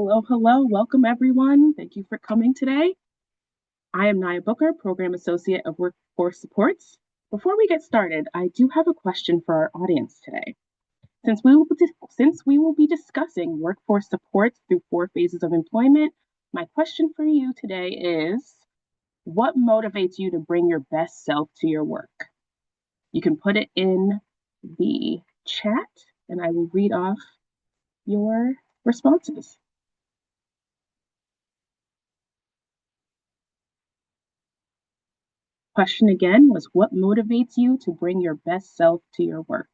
Hello, hello. Welcome, everyone. Thank you for coming today. I am Naya Booker, Program Associate of Workforce Supports. Before we get started, I do have a question for our audience today. Since we will be discussing workforce supports through 4 phases of employment, my question for you today is, what motivates you to bring your best self to your work? You can put it in the chat, and I will read off your responses. Question again was, what motivates you to bring your best self to your work?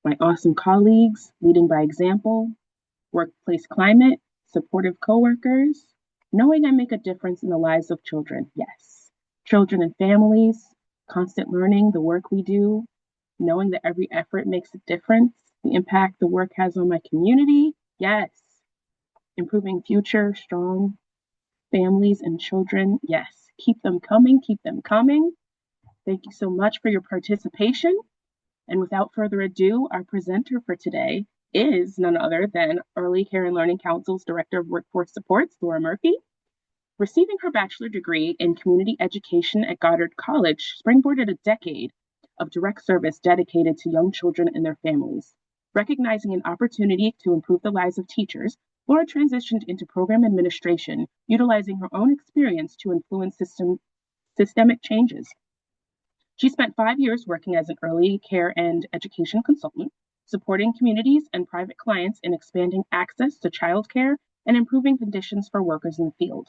My awesome colleagues, leading by example, workplace climate, supportive coworkers, knowing I make a difference in the lives of children, yes. Children and families, constant learning, the work we do, knowing that every effort makes a difference, the impact the work has on my community, yes. Improving future, strong families and children, yes. Keep them coming, keep them coming. Thank you so much for your participation. And without further ado, our presenter for today is none other than Early Care and Learning Council's Director of Workforce Supports, Laura Murphy. Receiving her bachelor degree in community education at Goddard College springboarded a decade of direct service dedicated to young children and their families. Recognizing an opportunity to improve the lives of teachers, Laura transitioned into program administration, utilizing her own experience to influence systemic changes. She spent 5 years working as an early care and education consultant, supporting communities and private clients in expanding access to childcare and improving conditions for workers in the field.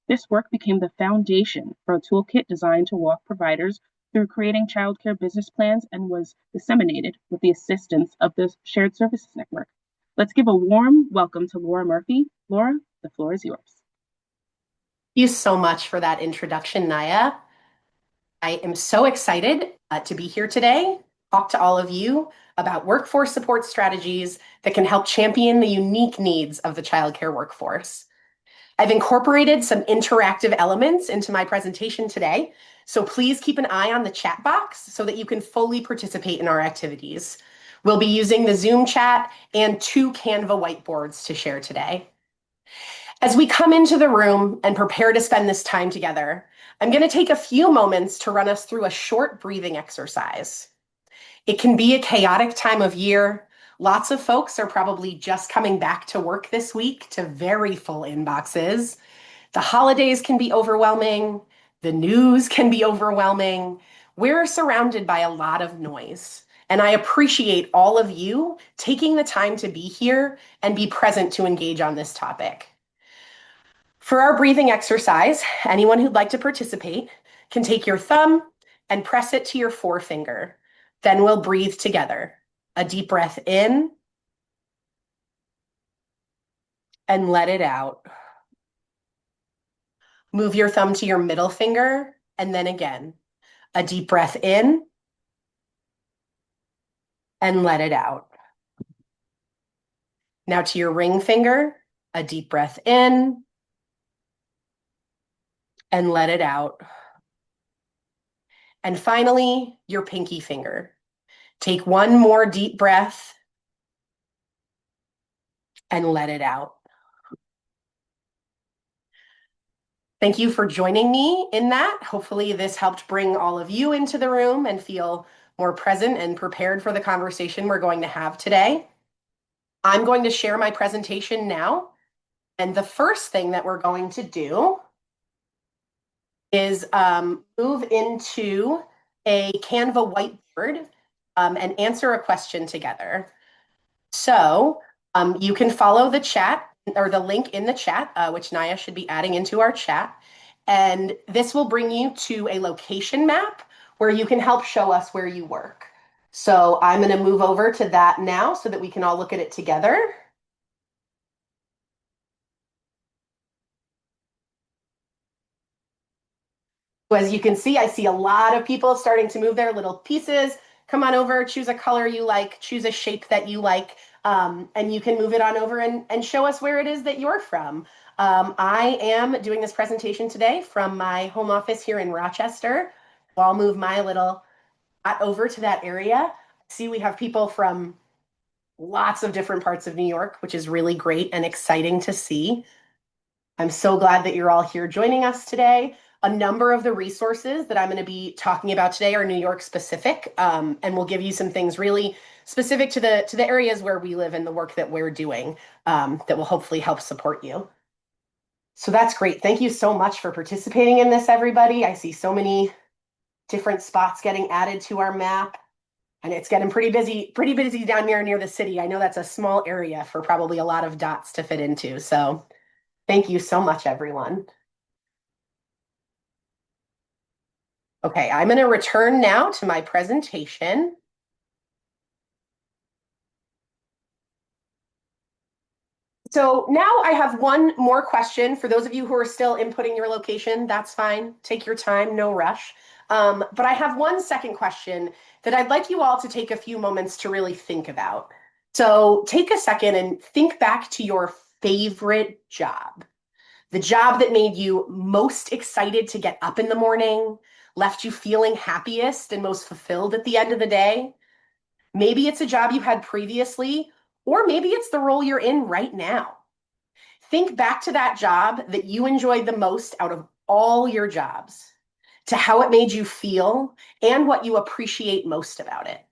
This work became the foundation for a toolkit designed to walk providers through creating childcare business plans and was disseminated with the assistance of the Shared Services Network. Let's give a warm welcome to Laura Murphy. Laura, the floor is yours. Thank you so much for that introduction, Naya. I am so excited to be here today, talk to all of you about workforce support strategies that can help champion the unique needs of the childcare workforce. I've incorporated some interactive elements into my presentation today, so please keep an eye on the chat box so that you can fully participate in our activities. We'll be using the Zoom chat and 2 Canva whiteboards to share today. As we come into the room and prepare to spend this time together, I'm going to take a few moments to run us through a short breathing exercise. It can be a chaotic time of year. Lots of folks are probably just coming back to work this week to very full inboxes. The holidays can be overwhelming. The news can be overwhelming. We're surrounded by a lot of noise. And I appreciate all of you taking the time to be here and be present to engage on this topic. For our breathing exercise, anyone who'd like to participate can take your thumb and press it to your forefinger. Then we'll breathe together. A deep breath in and let it out. Move your thumb to your middle finger and then again. A deep breath in and let it out. Now to your ring finger, a deep breath in and let it out. And finally, your pinky finger. Take one more deep breath and let it out. Thank you for joining me in that. Hopefully this helped bring all of you into the room and feel more present and prepared for the conversation we're going to have today. I'm going to share my presentation now. And the first thing that we're going to do is move into a Canva whiteboard and answer a question together. So you can follow the chat or the link in the chat, which Naya should be adding into our chat. And this will bring you to a location map where you can help show us where you work. So I'm going to move over to that now so that we can all look at it together. So as you can see, I see a lot of people starting to move their little pieces. Come on over, choose a color you like, choose a shape that you like, and you can move it on over and show us where it is that you're from. I am doing this presentation today from my home office here in Rochester. So I'll move my little over to that area. See, we have people from lots of different parts of New York, which is really great and exciting to see. I'm so glad that you're all here joining us today. A number of the resources that I'm going to be talking about today are New York specific, and we'll give you some things really specific to the areas where we live and the work that we're doing that will hopefully help support you. So that's great. Thank you so much for participating in this, everybody. I see so many different spots getting added to our map. And it's getting pretty busy down here near the city. I know that's a small area for probably a lot of dots to fit into. So thank you so much, everyone. Okay, I'm going to return now to my presentation. So now I have one more question for those of you who are still inputting your location. That's fine. Take your time, no rush. But I have one second question that I'd like you all to take a few moments to really think about. So take a second and think back to your favorite job, the job that made you most excited to get up in the morning, left you feeling happiest and most fulfilled at the end of the day. Maybe it's a job you had previously, or maybe it's the role you're in right now. Think back to that job that you enjoyed the most out of all your jobs, to how it made you feel and what you appreciate most about it.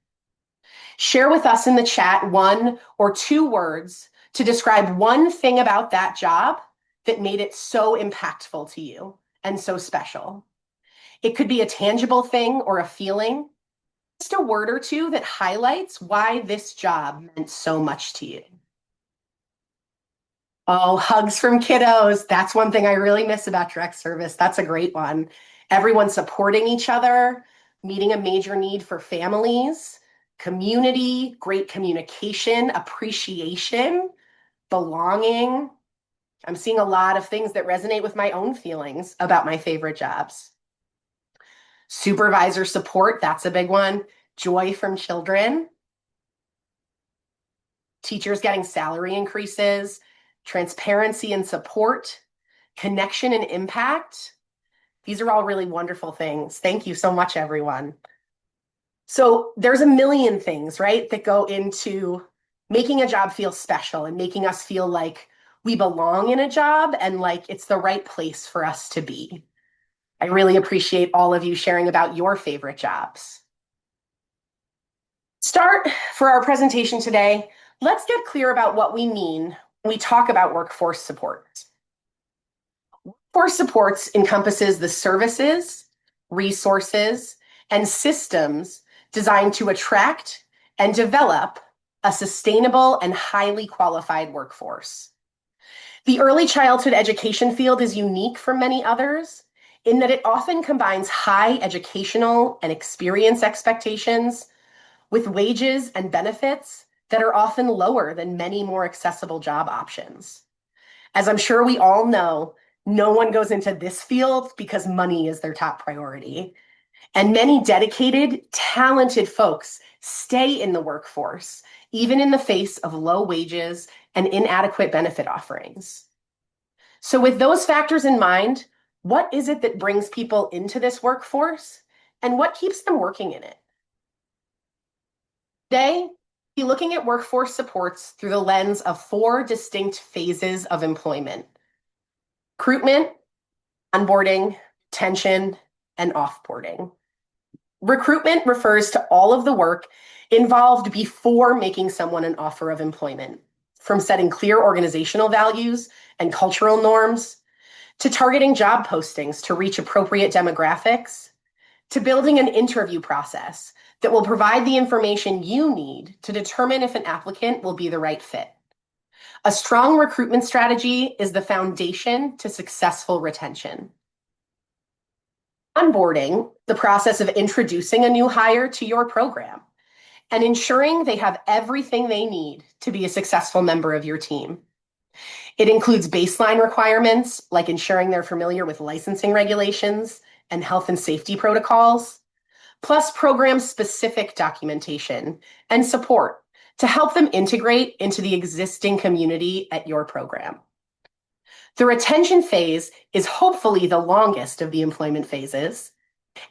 Share with us in the chat 1 or 2 words to describe one thing about that job that made it so impactful to you and so special. It could be a tangible thing or a feeling, just a word or two that highlights why this job meant so much to you. Oh, hugs from kiddos. That's one thing I really miss about direct service. That's a great one. Everyone supporting each other, meeting a major need for families, community, great communication, appreciation, belonging. I'm seeing a lot of things that resonate with my own feelings about my favorite jobs. Supervisor support, that's a big one. Joy from children. Teachers getting salary increases, transparency and support, connection and impact. These are all really wonderful things. Thank you so much, everyone. So there's a million things, right, that go into making a job feel special and making us feel like we belong in a job and like it's the right place for us to be. I really appreciate all of you sharing about your favorite jobs. Start for our presentation today. Let's get clear about what we mean when we talk about workforce support. Workforce supports encompasses the services, resources, and systems designed to attract and develop a sustainable and highly qualified workforce. The early childhood education field is unique from many others in that it often combines high educational and experience expectations with wages and benefits that are often lower than many more accessible job options. As I'm sure we all know, no one goes into this field because money is their top priority. And many dedicated, talented folks stay in the workforce, even in the face of low wages and inadequate benefit offerings. So with those factors in mind, what is it that brings people into this workforce and what keeps them working in it? Today, we'll be looking at workforce supports through the lens of 4 distinct phases of employment: recruitment, onboarding, retention, and offboarding. Recruitment refers to all of the work involved before making someone an offer of employment, from setting clear organizational values and cultural norms, to targeting job postings to reach appropriate demographics, to building an interview process that will provide the information you need to determine if an applicant will be the right fit. A strong recruitment strategy is the foundation to successful retention. Onboarding, the process of introducing a new hire to your program and ensuring they have everything they need to be a successful member of your team. It includes baseline requirements like ensuring they're familiar with licensing regulations and health and safety protocols, plus program-specific documentation and support to help them integrate into the existing community at your program. The retention phase is hopefully the longest of the employment phases,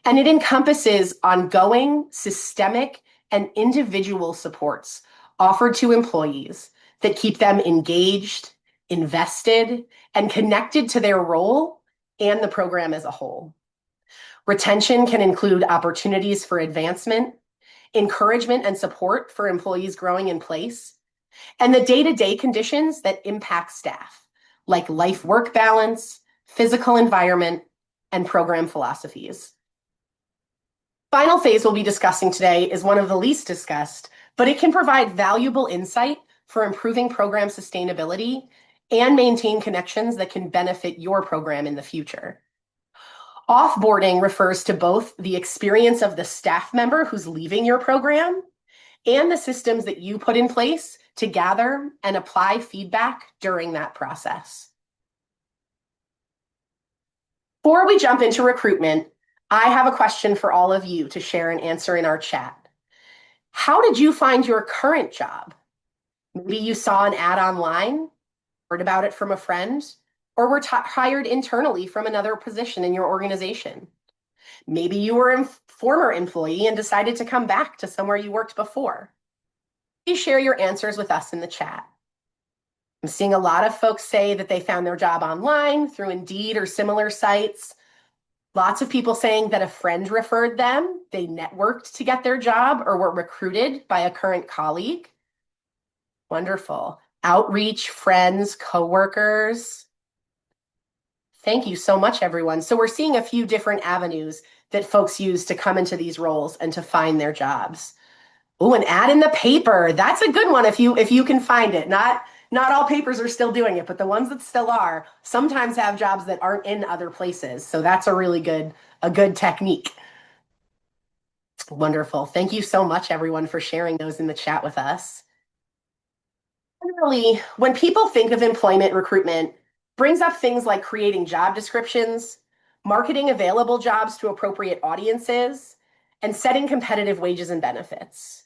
and it encompasses ongoing, systemic, and individual supports, offered to employees that keep them engaged, invested, and connected to their role and the program as a whole. Retention can include opportunities for advancement, encouragement and support for employees growing in place, and the day-to-day conditions that impact staff, like life-work balance, physical environment, and program philosophies. Final phase we'll be discussing today is one of the least discussed, but it can provide valuable insight for improving program sustainability and maintain connections that can benefit your program in the future. Offboarding refers to both the experience of the staff member who's leaving your program and the systems that you put in place to gather and apply feedback during that process. Before we jump into recruitment, I have a question for all of you to share and answer in our chat. How did you find your current job? Maybe you saw an ad online, heard about it from a friend, or were hired internally from another position in your organization. Maybe you were a former employee and decided to come back to somewhere you worked before. Please share your answers with us in the chat. I'm seeing a lot of folks say that they found their job online through Indeed or similar sites. Lots of people saying that a friend referred them, they networked to get their job, or were recruited by a current colleague. Wonderful. Outreach, friends, coworkers. Thank you so much, everyone. So we're seeing a few different avenues that folks use to come into these roles and to find their jobs. Oh, an ad in the paper. That's a good one if you can find it. Not all papers are still doing it, but the ones that still are sometimes have jobs that aren't in other places. So that's a really good technique. Wonderful. Thank you so much, everyone, for sharing those in the chat with us. Generally, when people think of employment recruitment, brings up things like creating job descriptions, marketing available jobs to appropriate audiences, and setting competitive wages and benefits.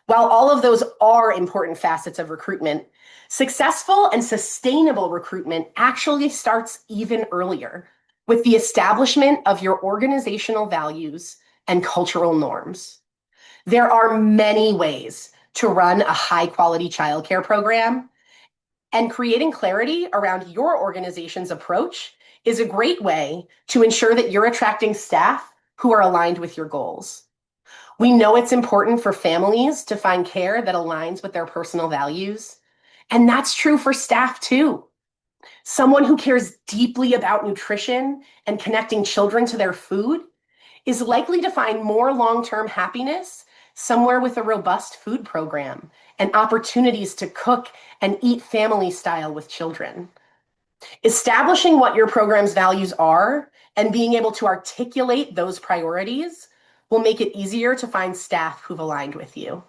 While all of those are important facets of recruitment, successful and sustainable recruitment actually starts even earlier with the establishment of your organizational values and cultural norms. There are many ways to run a high-quality childcare program, and creating clarity around your organization's approach is a great way to ensure that you're attracting staff who are aligned with your goals. We know it's important for families to find care that aligns with their personal values, and that's true for staff too. Someone who cares deeply about nutrition and connecting children to their food is likely to find more long-term happiness somewhere with a robust food program and opportunities to cook and eat family style with children. Establishing what your program's values are and being able to articulate those priorities will make it easier to find staff who've aligned with you.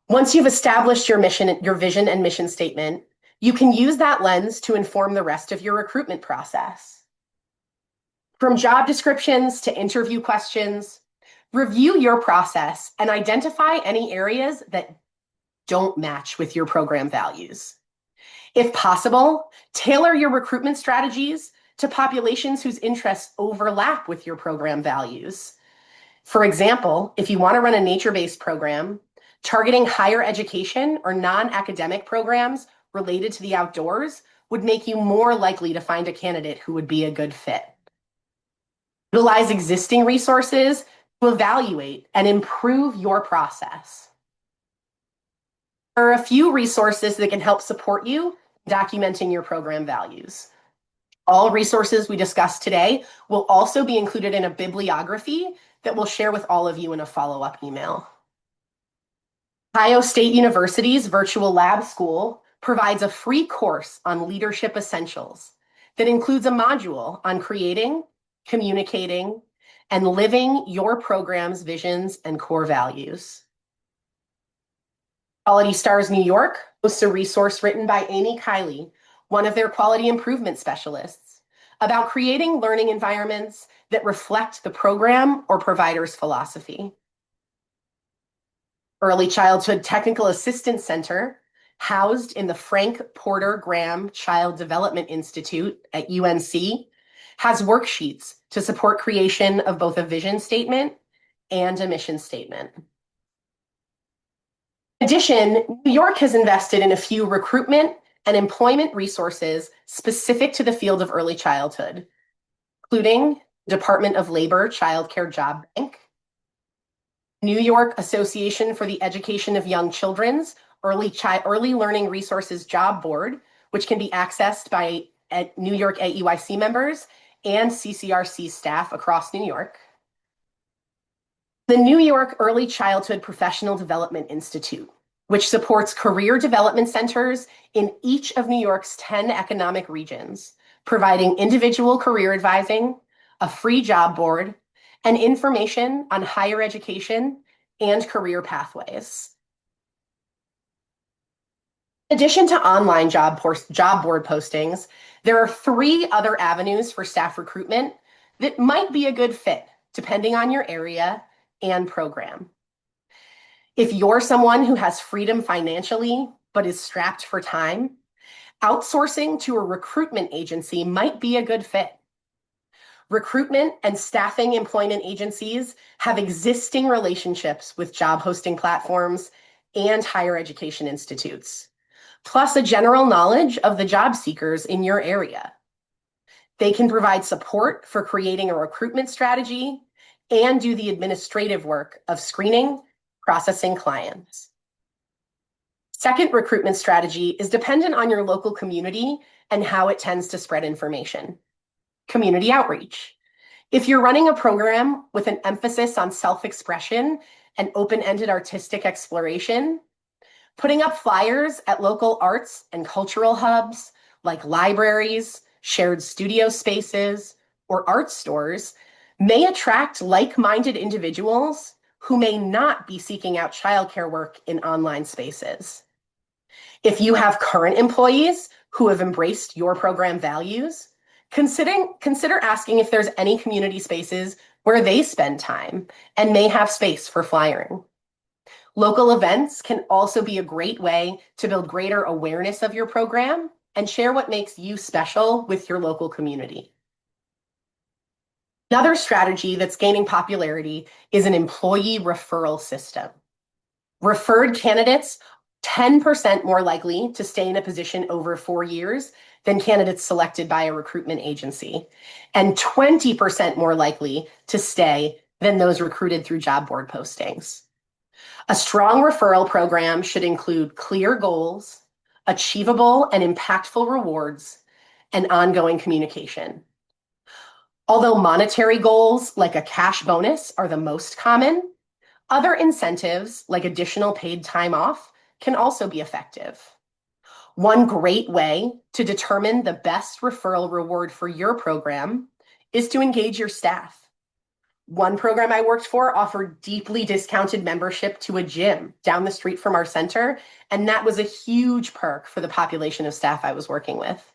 Once you've established your mission, your vision and mission statement, you can use that lens to inform the rest of your recruitment process. From job descriptions to interview questions, review your process and identify any areas that don't match with your program values. If possible, tailor your recruitment strategies to populations whose interests overlap with your program values. For example, if you want to run a nature-based program, targeting higher education or non-academic programs related to the outdoors would make you more likely to find a candidate who would be a good fit. Utilize existing resources to evaluate and improve your process. There are a few resources that can help support you documenting your program values. All resources we discussed today will also be included in a bibliography that we'll share with all of you in a follow-up email. Ohio State University's Virtual Lab School provides a free course on leadership essentials that includes a module on creating, communicating, and living your program's visions and core values. Quality Stars New York hosts a resource written by Amy Kiley, one of their quality improvement specialists, about creating learning environments that reflect the program or provider's philosophy. Early Childhood Technical Assistance Center, housed in the Frank Porter Graham Child Development Institute at UNC, has worksheets to support creation of both a vision statement and a mission statement. In addition, New York has invested in a few recruitment and employment resources specific to the field of early childhood, including Department of Labor Child Care Job Bank, New York Association for the Education of Young Children's Early Learning Resources Job Board, which can be accessed by New York AEYC members and CCRC staff across New York. The New York Early Childhood Professional Development Institute, which supports career development centers in each of New York's 10 economic regions, providing individual career advising, a free job board, and information on higher education and career pathways. In addition to online job board postings, there are 3 other avenues for staff recruitment that might be a good fit, depending on your area and program. If you're someone who has freedom financially, but is strapped for time, outsourcing to a recruitment agency might be a good fit. Recruitment and staffing employment agencies have existing relationships with job hosting platforms and higher education institutes, plus a general knowledge of the job seekers in your area. They can provide support for creating a recruitment strategy and do the administrative work of screening, processing clients. Second recruitment strategy is dependent on your local community and how it tends to spread information. Community outreach. If you're running a program with an emphasis on self-expression and open-ended artistic exploration, putting up flyers at local arts and cultural hubs like libraries, shared studio spaces, or art stores may attract like-minded individuals who may not be seeking out childcare work in online spaces. If you have current employees who have embraced your program values, consider asking if there's any community spaces where they spend time and may have space for flyering. Local events can also be a great way to build greater awareness of your program and share what makes you special with your local community. Another strategy that's gaining popularity is an employee referral system. Referred candidates 10% more likely to stay in a position over 4 years than candidates selected by a recruitment agency, and 20% more likely to stay than those recruited through job board postings. A strong referral program should include clear goals, achievable and impactful rewards, and ongoing communication. Although monetary goals like a cash bonus are the most common, other incentives like additional paid time off can also be effective. One great way to determine the best referral reward for your program is to engage your staff. One program I worked for offered deeply discounted membership to a gym down the street from our center, and that was a huge perk for the population of staff I was working with.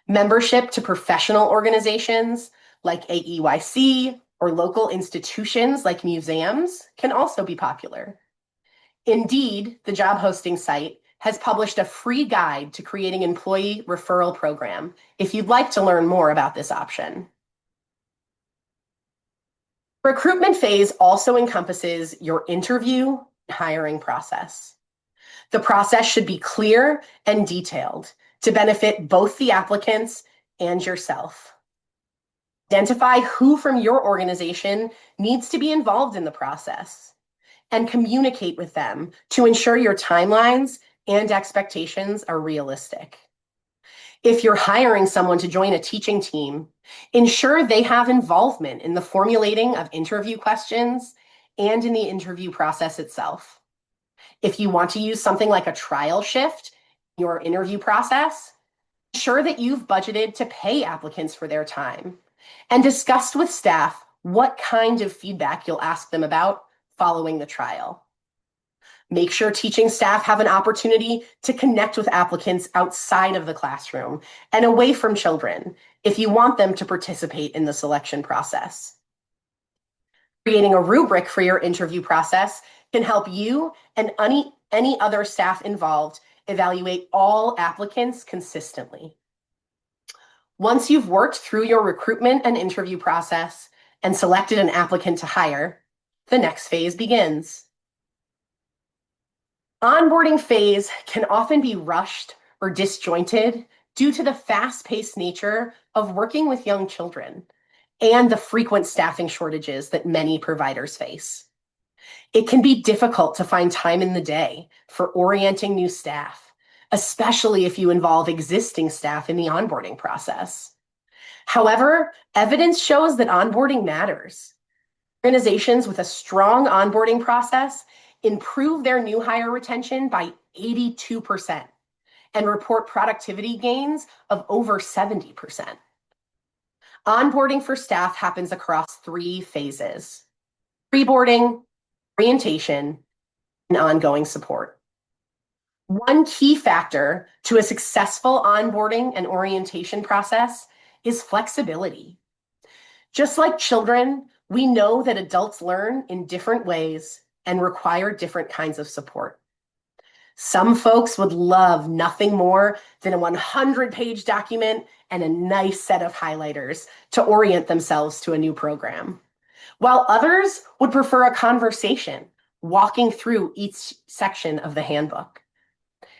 Membership to professional organizations like AEYC or local institutions like museums can also be popular. Indeed, the job hosting site has published a free guide to creating an employee referral program if you'd like to learn more about this option. Recruitment phase also encompasses your interview and hiring process. The process should be clear and detailed to benefit both the applicants and yourself. Identify who from your organization needs to be involved in the process and communicate with them to ensure your timelines and expectations are realistic. If you're hiring someone to join a teaching team, ensure they have involvement in the formulating of interview questions and in the interview process itself. If you want to use something like a trial shift in your interview process, ensure that you've budgeted to pay applicants for their time and discussed with staff what kind of feedback you'll ask them about following the trial. Make sure teaching staff have an opportunity to connect with applicants outside of the classroom and away from children if you want them to participate in the selection process. Creating a rubric for your interview process can help you and any other staff involved evaluate all applicants consistently. Once you've worked through your recruitment and interview process and selected an applicant to hire, the next phase begins. Onboarding phase can often be rushed or disjointed due to the fast-paced nature of working with young children and the frequent staffing shortages that many providers face. It can be difficult to find time in the day for orienting new staff, especially if you involve existing staff in the onboarding process. However, evidence shows that onboarding matters. Organizations with a strong onboarding process improve their new hire retention by 82% and report productivity gains of over 70%. Onboarding for staff happens across 3 phases: pre-boarding, orientation, and ongoing support. One key factor to a successful onboarding and orientation process is flexibility. Just like children, we know that adults learn in different ways and require different kinds of support. Some folks would love nothing more than a 100-page document and a nice set of highlighters to orient themselves to a new program, while others would prefer a conversation, walking through each section of the handbook.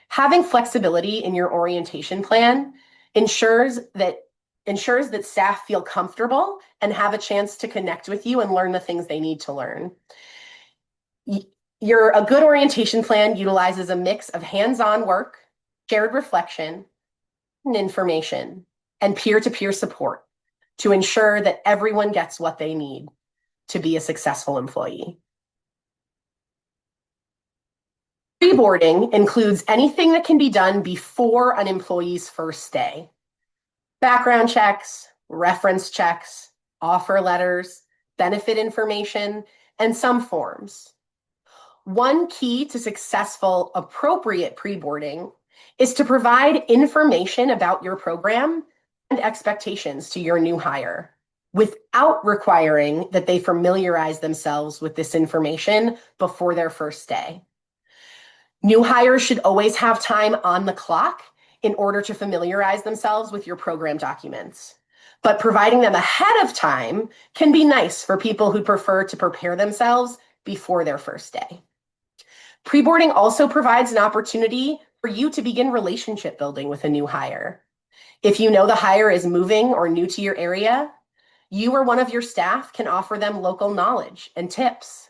Having flexibility in your orientation plan ensures that staff feel comfortable and have a chance to connect with you and learn the things they need to learn. A good orientation plan utilizes a mix of hands-on work, shared reflection, and information, and peer-to-peer support to ensure that everyone gets what they need to be a successful employee. Pre-boarding includes anything that can be done before an employee's first day: background checks, reference checks, offer letters, benefit information, and some forms. One key to successful, appropriate pre-boarding is to provide information about your program and expectations to your new hire without requiring that they familiarize themselves with this information before their first day. New hires should always have time on the clock in order to familiarize themselves with your program documents. But providing them ahead of time can be nice for people who prefer to prepare themselves before their first day. Pre-boarding also provides an opportunity for you to begin relationship building with a new hire. If you know the hire is moving or new to your area, you or one of your staff can offer them local knowledge and tips.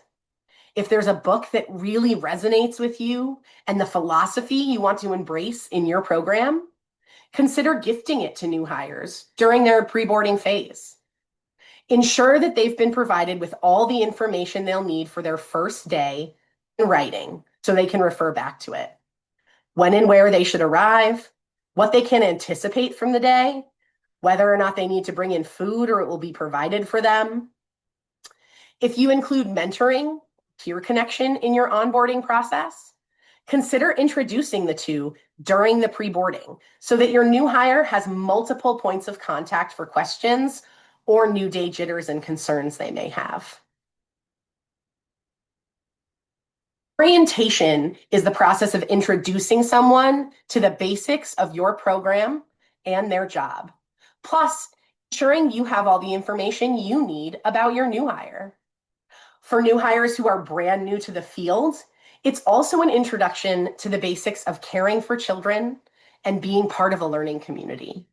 If there's a book that really resonates with you and the philosophy you want to embrace in your program, consider gifting it to new hires during their pre-boarding phase. Ensure that they've been provided with all the information they'll need for their first day in writing so they can refer back to it. When and where they should arrive, what they can anticipate from the day, whether or not they need to bring in food or it will be provided for them. If you include mentoring, peer connection in your onboarding process, consider introducing the two during the pre-boarding so that your new hire has multiple points of contact for questions or new day jitters and concerns they may have. Orientation is the process of introducing someone to the basics of your program and their job, plus ensuring you have all the information you need about your new hire. For new hires who are brand new to the field, it's also an introduction to the basics of caring for children and being part of a learning community.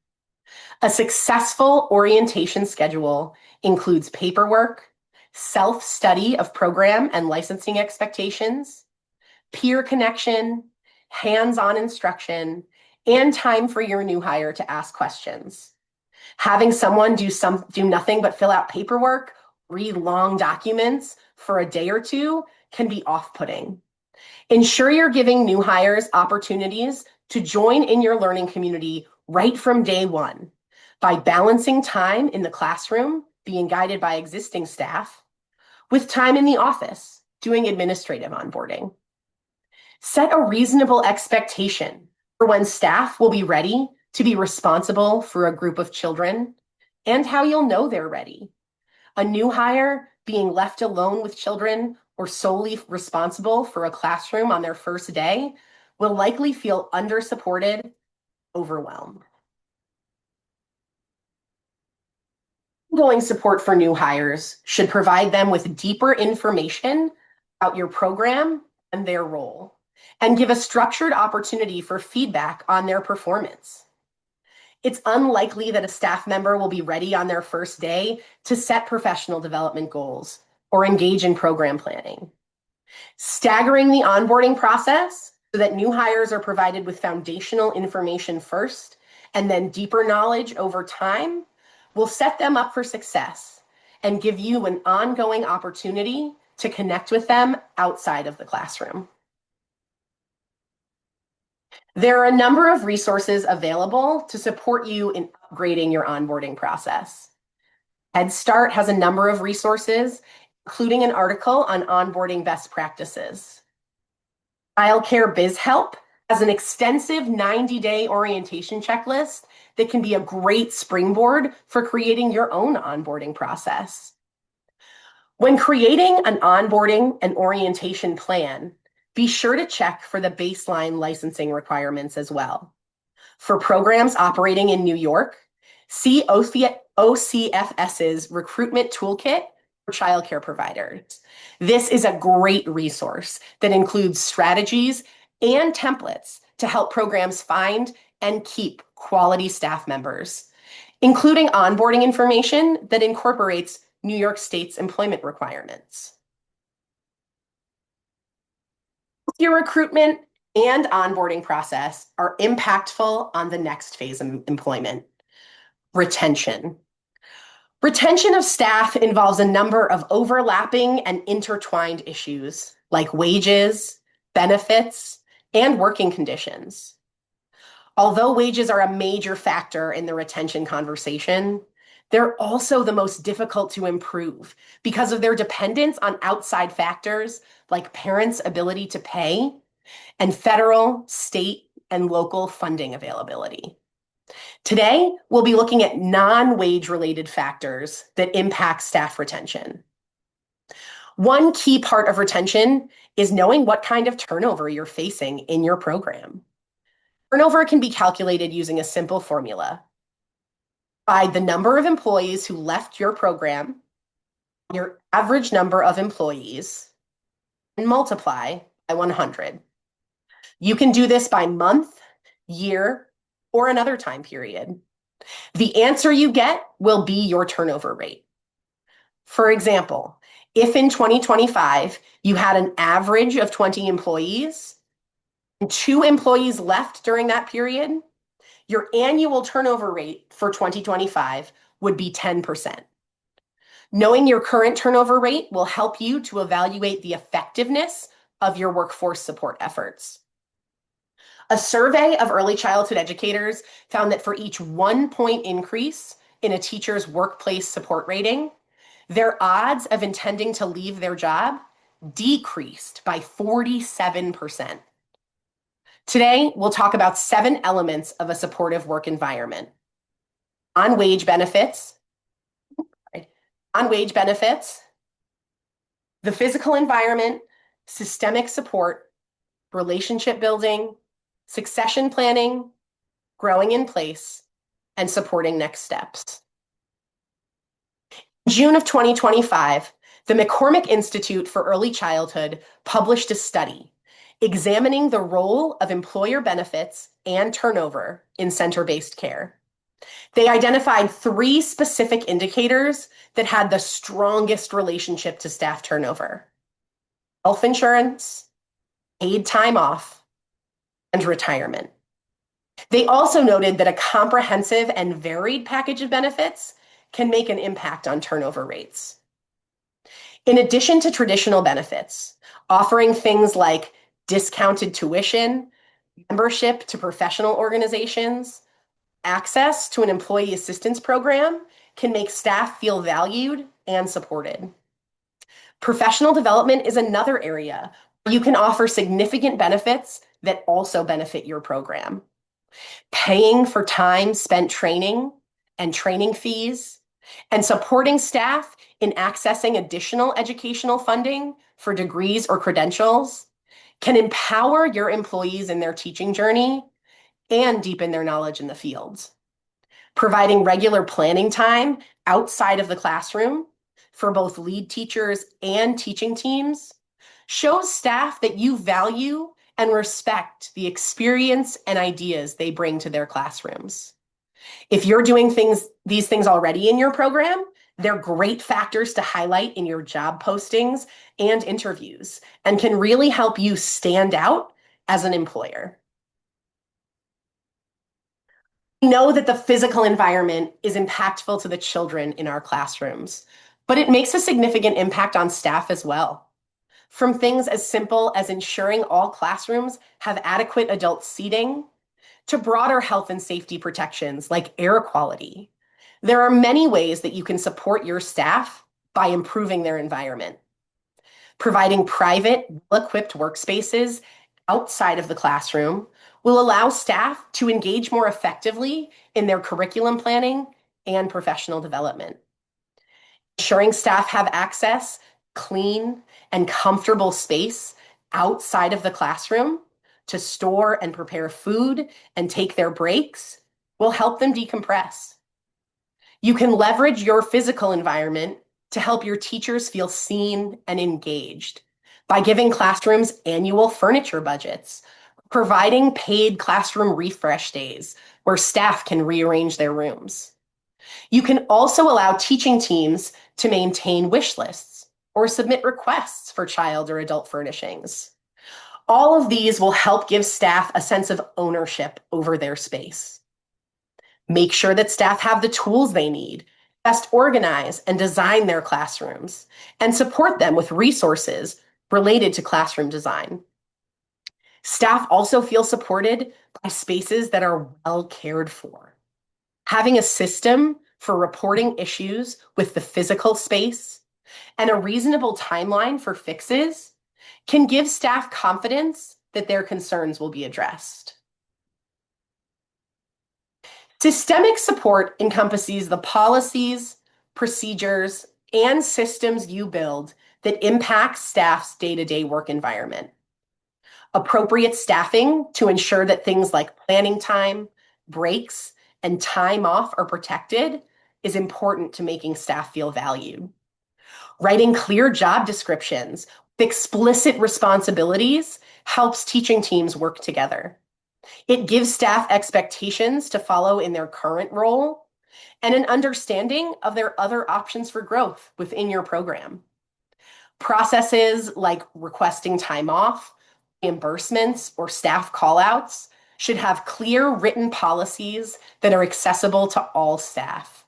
A successful orientation schedule includes paperwork, self-study of program and licensing expectations, peer connection, hands-on instruction, and time for your new hire to ask questions. Having someone do nothing but fill out paperwork, read long documents for a day or two can be off-putting. Ensure you're giving new hires opportunities to join in your learning community right from day one by balancing time in the classroom, being guided by existing staff, with time in the office, doing administrative onboarding. Set a reasonable expectation for when staff will be ready to be responsible for a group of children and how you'll know they're ready. A new hire being left alone with children or solely responsible for a classroom on their first day will likely feel under-supported, overwhelmed. Ongoing support for new hires should provide them with deeper information about your program and their role, and give a structured opportunity for feedback on their performance. It's unlikely that a staff member will be ready on their first day to set professional development goals or engage in program planning. Staggering the onboarding process so that new hires are provided with foundational information first and then deeper knowledge over time will set them up for success and give you an ongoing opportunity to connect with them outside of the classroom. There are a number of resources available to support you in upgrading your onboarding process. Head Start has a number of resources, including an article on onboarding best practices. Childcare Biz Help has an extensive 90-day orientation checklist that can be a great springboard for creating your own onboarding process. When creating an onboarding and orientation plan, be sure to check for the baseline licensing requirements as well. For programs operating in New York, see OCFS's Recruitment Toolkit for childcare providers. This is a great resource that includes strategies and templates to help programs find and keep quality staff members, including onboarding information that incorporates New York State's employment requirements. Your recruitment and onboarding process are impactful on the next phase of employment, retention. Retention of staff involves a number of overlapping and intertwined issues like wages, benefits, and working conditions. Although wages are a major factor in the retention conversation, they're also the most difficult to improve because of their dependence on outside factors like parents' ability to pay and federal, state, and local funding availability. Today, we'll be looking at non-wage related factors that impact staff retention. One key part of retention is knowing what kind of turnover you're facing in your program. Turnover can be calculated using a simple formula. Divide the number of employees who left your program, your average number of employees, and multiply by 100. You can do this by month, year, or another time period. The answer you get will be your turnover rate. For example, if in 2025 you had an average of 20 employees and 2 employees left during that period, your annual turnover rate for 2025 would be 10%. Knowing your current turnover rate will help you to evaluate the effectiveness of your workforce support efforts. A survey of early childhood educators found that for each 1-point increase in a teacher's workplace support rating, their odds of intending to leave their job decreased by 47%. Today, we'll talk about 7 elements of a supportive work environment. On-wage benefits, the physical environment, systemic support, relationship building, succession planning, growing in place, and supporting next steps. In June of 2025, the McCormick Institute for Early Childhood published a study examining the role of employer benefits and turnover in center-based care. They identified 3 specific indicators that had the strongest relationship to staff turnover: health insurance, paid time off, and retirement. They also noted that a comprehensive and varied package of benefits can make an impact on turnover rates. In addition to traditional benefits, offering things like discounted tuition, membership to professional organizations, access to an employee assistance program can make staff feel valued and supported. Professional development is another area where you can offer significant benefits that also benefit your program. Paying for time spent training and training fees, and supporting staff in accessing additional educational funding for degrees or credentials can empower your employees in their teaching journey and deepen their knowledge in the fields. Providing regular planning time outside of the classroom for both lead teachers and teaching teams shows staff that you value and respect the experience and ideas they bring to their classrooms. If you're doing these things already in your program, they're great factors to highlight in your job postings and interviews and can really help you stand out as an employer. We know that the physical environment is impactful to the children in our classrooms, but it makes a significant impact on staff as well. From things as simple as ensuring all classrooms have adequate adult seating to broader health and safety protections like air quality. There are many ways that you can support your staff by improving their environment. Providing private, well-equipped workspaces outside of the classroom will allow staff to engage more effectively in their curriculum planning and professional development. Ensuring staff have access, clean, and comfortable space outside of the classroom to store and prepare food and take their breaks will help them decompress. You can leverage your physical environment to help your teachers feel seen and engaged by giving classrooms annual furniture budgets, providing paid classroom refresh days where staff can rearrange their rooms. You can also allow teaching teams to maintain wish lists or submit requests for child or adult furnishings. All of these will help give staff a sense of ownership over their space. Make sure that staff have the tools they need, best organize and design their classrooms, and support them with resources related to classroom design. Staff also feel supported by spaces that are well cared for. Having a system for reporting issues with the physical space and a reasonable timeline for fixes can give staff confidence that their concerns will be addressed. Systemic support encompasses the policies, procedures, and systems you build that impact staff's day-to-day work environment. Appropriate staffing to ensure that things like planning time, breaks, and time off are protected is important to making staff feel valued. Writing clear job descriptions with explicit responsibilities helps teaching teams work together. It gives staff expectations to follow in their current role and an understanding of their other options for growth within your program. Processes like requesting time off, reimbursements, or staff callouts should have clear written policies that are accessible to all staff.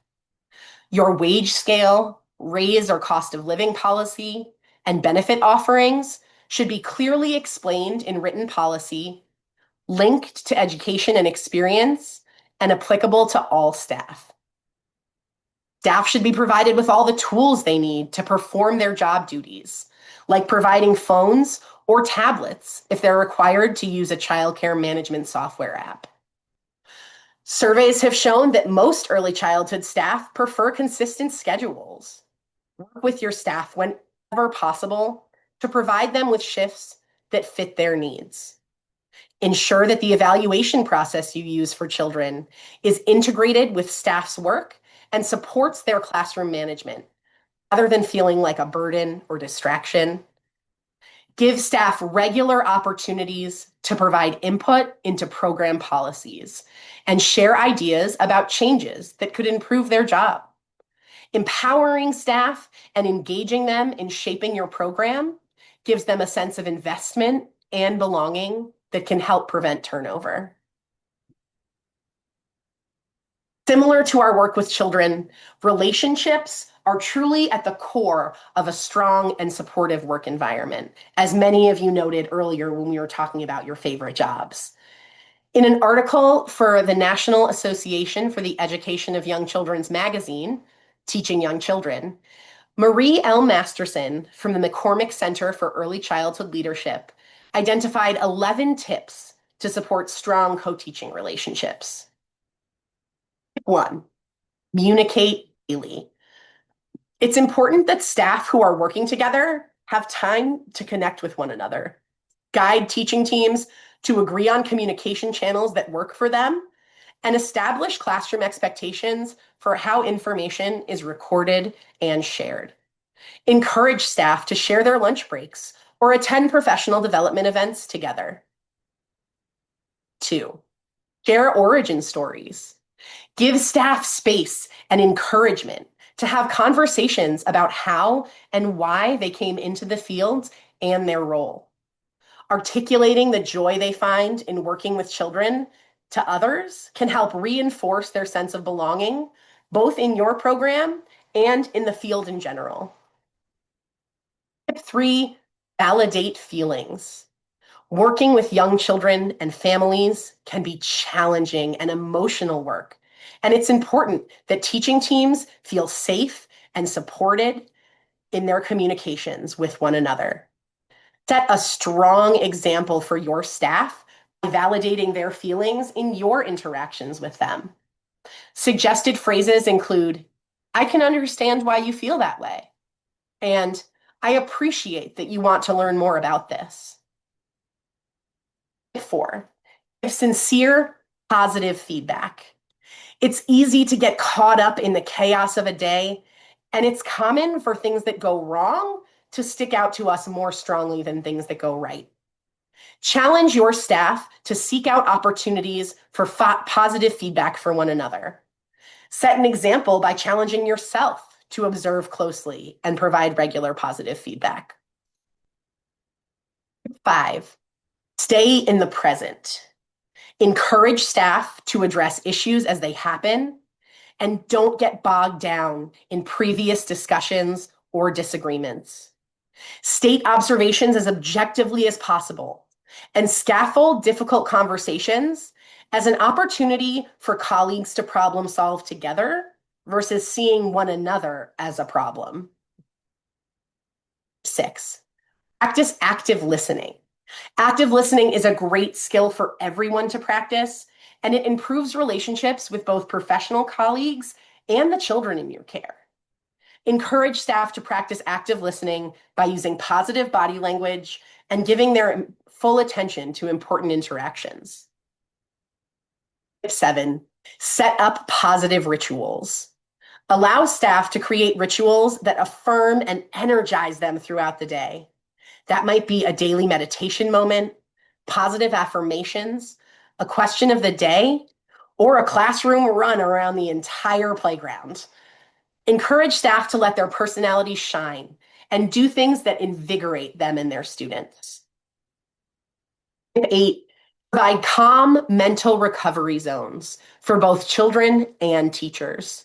Your wage scale, raise or cost of living policy, and benefit offerings should be clearly explained in written policy, linked to education and experience, and applicable to all staff. Staff should be provided with all the tools they need to perform their job duties, like providing phones or tablets if they're required to use a childcare management software app. Surveys have shown that most early childhood staff prefer consistent schedules. Work with your staff whenever possible to provide them with shifts that fit their needs. Ensure that the evaluation process you use for children is integrated with staff's work and supports their classroom management, rather than feeling like a burden or distraction. Give staff regular opportunities to provide input into program policies and share ideas about changes that could improve their job. Empowering staff and engaging them in shaping your program gives them a sense of investment and belonging that can help prevent turnover. Similar to our work with children, relationships are truly at the core of a strong and supportive work environment, as many of you noted earlier when we were talking about your favorite jobs. In an article for the National Association for the Education of Young Children's magazine, Teaching Young Children, Marie L. Masterson from the McCormick Center for Early Childhood Leadership identified 11 tips to support strong co-teaching relationships. Tip 1, communicate daily. It's important that staff who are working together have time to connect with one another. Guide teaching teams to agree on communication channels that work for them, and establish classroom expectations for how information is recorded and shared. Encourage staff to share their lunch breaks or attend professional development events together. Two, share origin stories. Give staff space and encouragement to have conversations about how and why they came into the field and their role. Articulating the joy they find in working with children to others can help reinforce their sense of belonging, both in your program and in the field in general. Tip three, validate feelings. Working with young children and families can be challenging and emotional work. And it's important that teaching teams feel safe and supported in their communications with one another. Set a strong example for your staff by validating their feelings in your interactions with them. Suggested phrases include, I can understand why you feel that way. And I appreciate that you want to learn more about this. Four, give sincere, positive feedback. It's easy to get caught up in the chaos of a day, and it's common for things that go wrong to stick out to us more strongly than things that go right. Challenge your staff to seek out opportunities for positive feedback for one another. Set an example by challenging yourself to observe closely and provide regular positive feedback. Five, stay in the present. Encourage staff to address issues as they happen and don't get bogged down in previous discussions or disagreements. State observations as objectively as possible and scaffold difficult conversations as an opportunity for colleagues to problem solve together versus seeing one another as a problem. Six, practice active listening. Active listening is a great skill for everyone to practice, and it improves relationships with both professional colleagues and the children in your care. Encourage staff to practice active listening by using positive body language and giving their full attention to important interactions. Tip seven, set up positive rituals. Allow staff to create rituals that affirm and energize them throughout the day. That might be a daily meditation moment, positive affirmations, a question of the day, or a classroom run around the entire playground. Encourage staff to let their personalities shine and do things that invigorate them and their students. Tip eight, provide calm mental recovery zones for both children and teachers.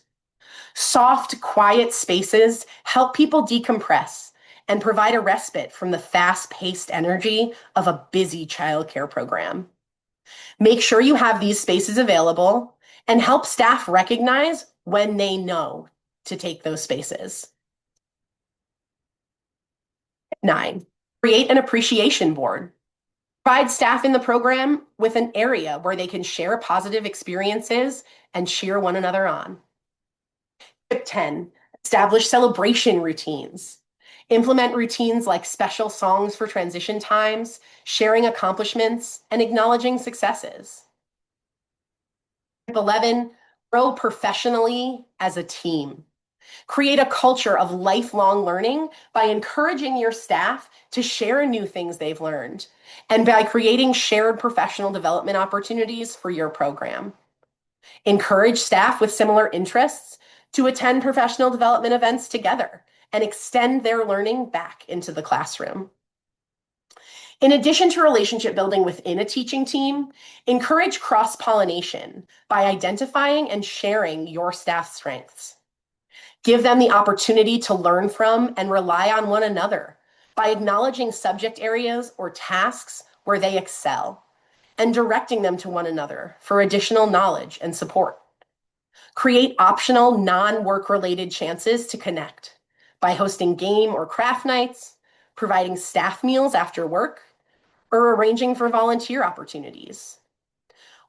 Soft, quiet spaces help people decompress and provide a respite from the fast-paced energy of a busy childcare program. Make sure you have these spaces available and help staff recognize when they know to take those spaces. Nine, create an appreciation board. Provide staff in the program with an area where they can share positive experiences and cheer one another on. Tip 10, establish celebration routines. Implement routines like special songs for transition times, sharing accomplishments, and acknowledging successes. Tip 11, grow professionally as a team. Create a culture of lifelong learning by encouraging your staff to share new things they've learned and by creating shared professional development opportunities for your program. Encourage staff with similar interests to attend professional development events together and extend their learning back into the classroom. In addition to relationship building within a teaching team, encourage cross-pollination by identifying and sharing your staff's strengths. Give them the opportunity to learn from and rely on one another by acknowledging subject areas or tasks where they excel and directing them to one another for additional knowledge and support. Create optional non-work related chances to connect by hosting game or craft nights, providing staff meals after work, or arranging for volunteer opportunities.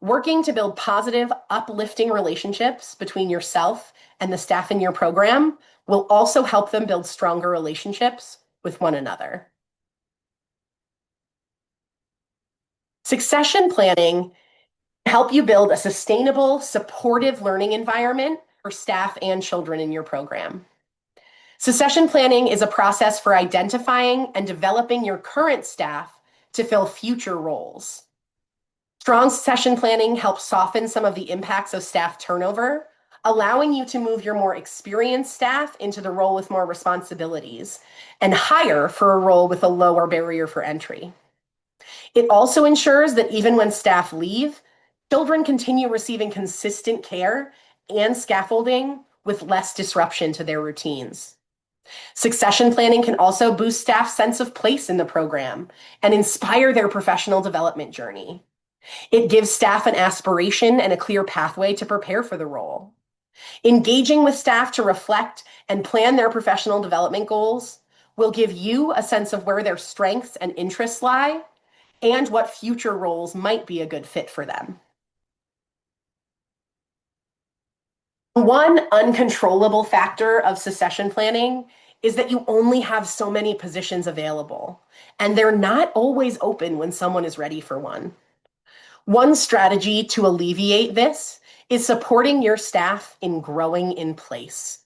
Working to build positive, uplifting relationships between yourself and the staff in your program will also help them build stronger relationships with one another. Succession planning help you build a sustainable, supportive learning environment for staff and children in your program. Succession planning is a process for identifying and developing your current staff to fill future roles. Strong succession planning helps soften some of the impacts of staff turnover, allowing you to move your more experienced staff into the role with more responsibilities and hire for a role with a lower barrier for entry. It also ensures that even when staff leave, children continue receiving consistent care and scaffolding with less disruption to their routines. Succession planning can also boost staff's sense of place in the program and inspire their professional development journey. It gives staff an aspiration and a clear pathway to prepare for the role. Engaging with staff to reflect and plan their professional development goals will give you a sense of where their strengths and interests lie and what future roles might be a good fit for them. One uncontrollable factor of succession planning is that you only have so many positions available, and they're not always open when someone is ready for one. One strategy to alleviate this is supporting your staff in growing in place.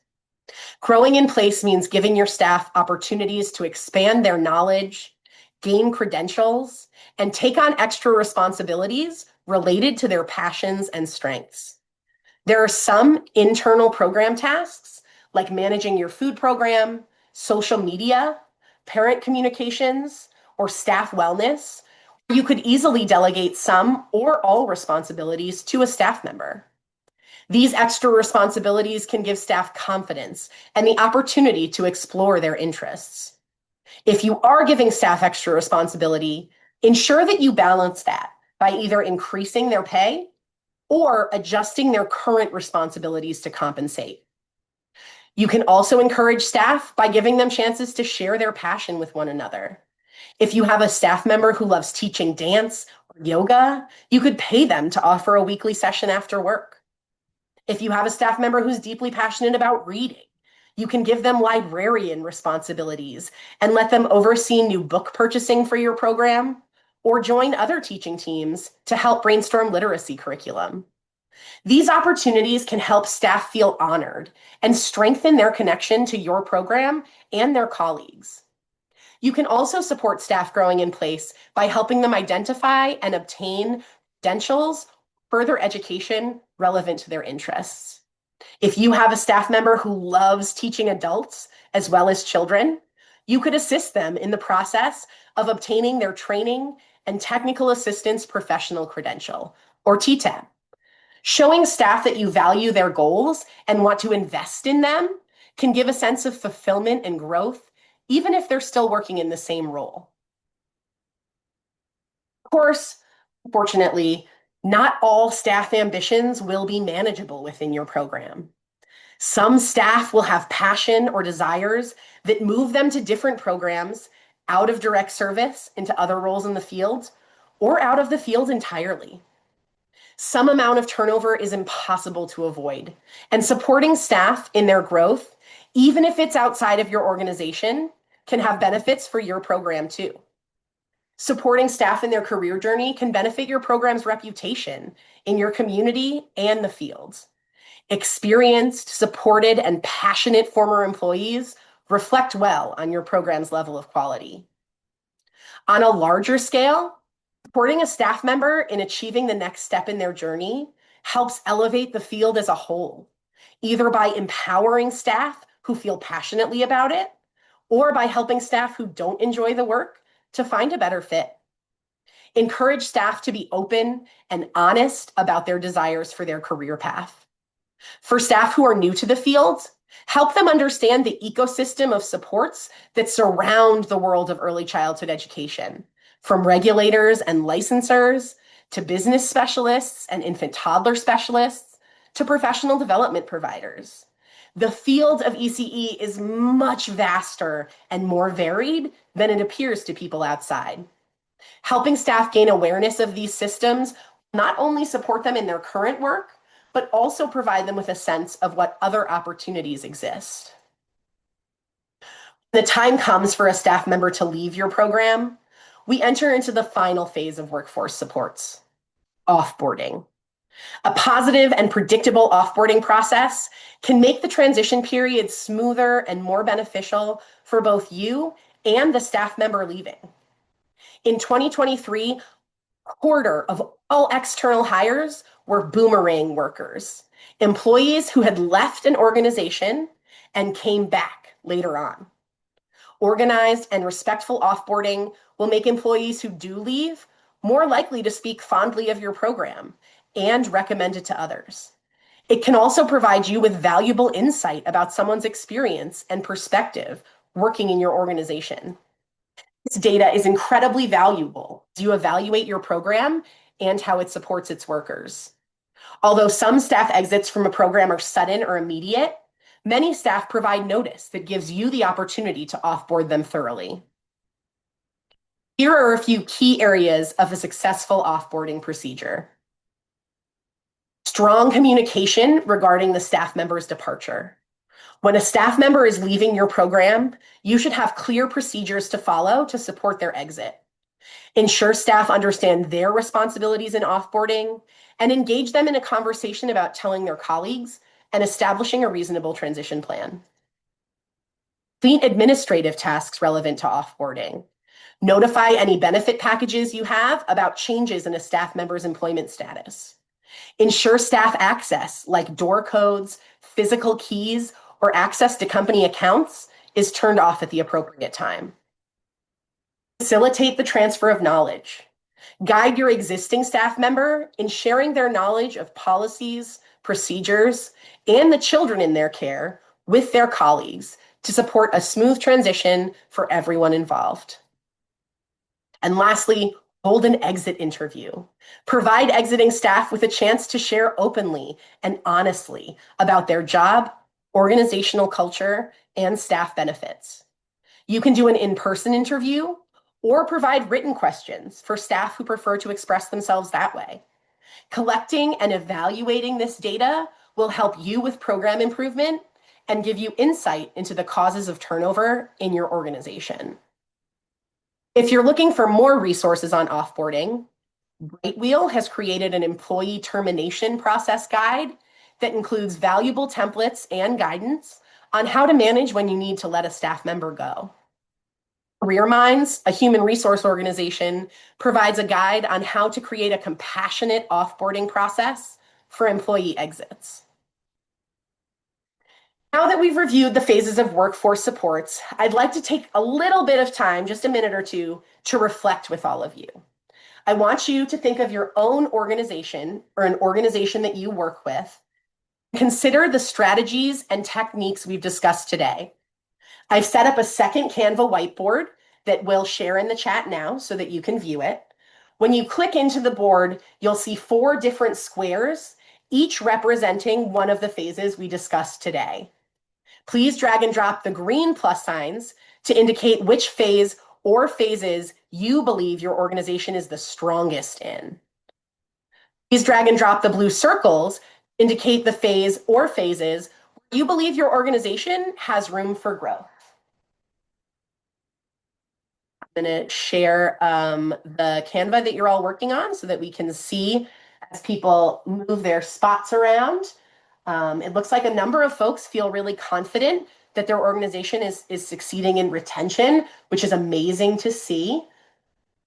Growing in place means giving your staff opportunities to expand their knowledge, gain credentials, and take on extra responsibilities related to their passions and strengths. There are some internal program tasks, like managing your food program, social media, parent communications, or staff wellness. You could easily delegate some or all responsibilities to a staff member. These extra responsibilities can give staff confidence and the opportunity to explore their interests. If you are giving staff extra responsibility, ensure that you balance that by either increasing their pay or adjusting their current responsibilities to compensate. You can also encourage staff by giving them chances to share their passion with one another. If you have a staff member who loves teaching dance or yoga, you could pay them to offer a weekly session after work. If you have a staff member who's deeply passionate about reading, you can give them librarian responsibilities and let them oversee new book purchasing for your program, or join other teaching teams to help brainstorm literacy curriculum. These opportunities can help staff feel honored and strengthen their connection to your program and their colleagues. You can also support staff growing in place by helping them identify and obtain credentials, further education relevant to their interests. If you have a staff member who loves teaching adults as well as children, you could assist them in the process of obtaining their training and technical assistance professional credential, or TTAP. Showing staff that you value their goals and want to invest in them can give a sense of fulfillment and growth, even if they're still working in the same role. Of course, fortunately, not all staff ambitions will be manageable within your program. Some staff will have passion or desires that move them to different programs, out of direct service into other roles in the field, or out of the field entirely. Some amount of turnover is impossible to avoid, and supporting staff in their growth, even if it's outside of your organization, can have benefits for your program too. Supporting staff in their career journey can benefit your program's reputation in your community and the field. Experienced, supported, and passionate former employees reflect well on your program's level of quality. On a larger scale, supporting a staff member in achieving the next step in their journey helps elevate the field as a whole, either by empowering staff who feel passionately about it, or by helping staff who don't enjoy the work to find a better fit. Encourage staff to be open and honest about their desires for their career path. For staff who are new to the field, help them understand the ecosystem of supports that surround the world of early childhood education, from regulators and licensors to business specialists and infant toddler specialists to professional development providers. The field of ECE is much vaster and more varied than it appears to people outside. Helping staff gain awareness of these systems not only support them in their current work, but also provide them with a sense of what other opportunities exist. When the time comes for a staff member to leave your program, we enter into the final phase of workforce supports, offboarding. A positive and predictable offboarding process can make the transition period smoother and more beneficial for both you and the staff member leaving. In 2023, Quarter of all external hires were boomerang workers, employees who had left an organization and came back later on. Organized and respectful offboarding will make employees who do leave more likely to speak fondly of your program and recommend it to others. It can also provide you with valuable insight about someone's experience and perspective working in your organization. This data is incredibly valuable as you evaluate your program and how it supports its workers. Although some staff exits from a program are sudden or immediate, many staff provide notice that gives you the opportunity to offboard them thoroughly. Here are a few key areas of a successful offboarding procedure. Strong communication regarding the staff member's departure. When a staff member is leaving your program, you should have clear procedures to follow to support their exit. Ensure staff understand their responsibilities in offboarding and engage them in a conversation about telling their colleagues and establishing a reasonable transition plan. Complete administrative tasks relevant to offboarding. Notify any benefit packages you have about changes in a staff member's employment status. Ensure staff access, like door codes, physical keys, or access to company accounts, is turned off at the appropriate time. Facilitate the transfer of knowledge. Guide your existing staff member in sharing their knowledge of policies, procedures, and the children in their care with their colleagues to support a smooth transition for everyone involved. And lastly, hold an exit interview. Provide exiting staff with a chance to share openly and honestly about their job, organizational culture, and staff benefits. You can do an in-person interview or provide written questions for staff who prefer to express themselves that way. Collecting and evaluating this data will help you with program improvement and give you insight into the causes of turnover in your organization. If you're looking for more resources on offboarding, Brightwheel has created an employee termination process guide that includes valuable templates and guidance on how to manage when you need to let a staff member go. Career Minds, a human resource organization, provides a guide on how to create a compassionate offboarding process for employee exits. Now that we've reviewed the phases of workforce supports, I'd like to take a little bit of time, just a minute or two, to reflect with all of you. I want you to think of your own organization or an organization that you work with. Consider the strategies and techniques we've discussed today. I've set up a second Canva whiteboard that we'll share in the chat now so that you can view it. When you click into the board, you'll see 4 different squares, each representing one of the phases we discussed today. Please drag and drop the green plus signs to indicate which phase or phases you believe your organization is the strongest in. Please drag and drop the blue circles to indicate the phase or phases where you believe your organization has room for growth. I'm going to share the Canva that you're all working on so that we can see as people move their spots around. It looks like a number of folks feel really confident that their organization is succeeding in retention, which is amazing to see.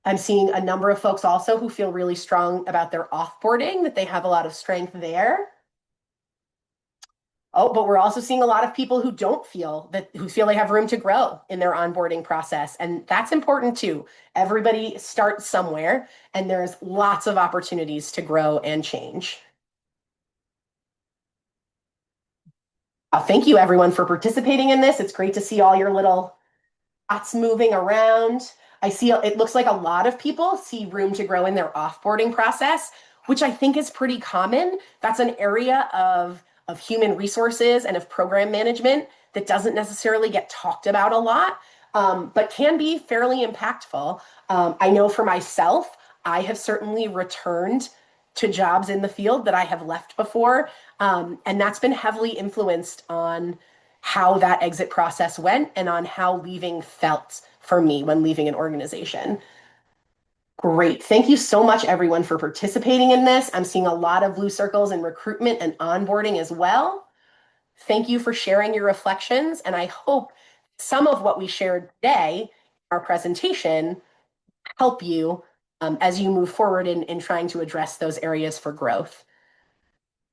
I'm seeing a number of folks also who feel really strong about their offboarding, that they have a lot of strength there. Oh, but we're also seeing a lot of people who who feel they have room to grow in their onboarding process. And that's important too. Everybody starts somewhere, and there's lots of opportunities to grow and change. Thank you everyone for participating in this. It's great to see all your little dots moving around. I see it looks like a lot of people see room to grow in their offboarding process, which I think is pretty common. That's an area of human resources and of program management that doesn't necessarily get talked about a lot, but can be fairly impactful. I know for myself, I have certainly returned to jobs in the field that I have left before, and that's been heavily influenced on how that exit process went and on how leaving felt for me when leaving an organization. Great. Thank you so much, everyone, for participating in this. I'm seeing a lot of blue circles in recruitment and onboarding as well. Thank you for sharing your reflections, and I hope some of what we shared today, our presentation, help you as you move forward in trying to address those areas for growth.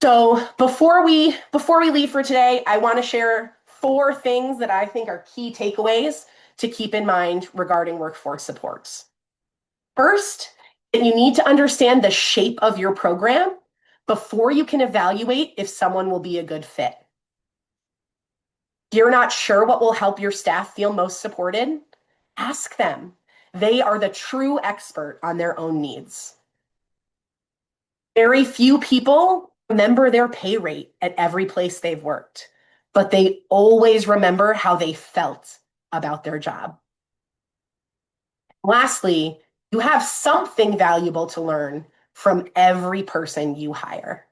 So before we leave for today, I want to share 4 things that I think are key takeaways to keep in mind regarding workforce supports. First, that you need to understand the shape of your program before you can evaluate if someone will be a good fit. If you're not sure what will help your staff feel most supported, ask them. They are the true expert on their own needs. Very few people remember their pay rate at every place they've worked, but they always remember how they felt about their job. Lastly, you have something valuable to learn from every person you hire.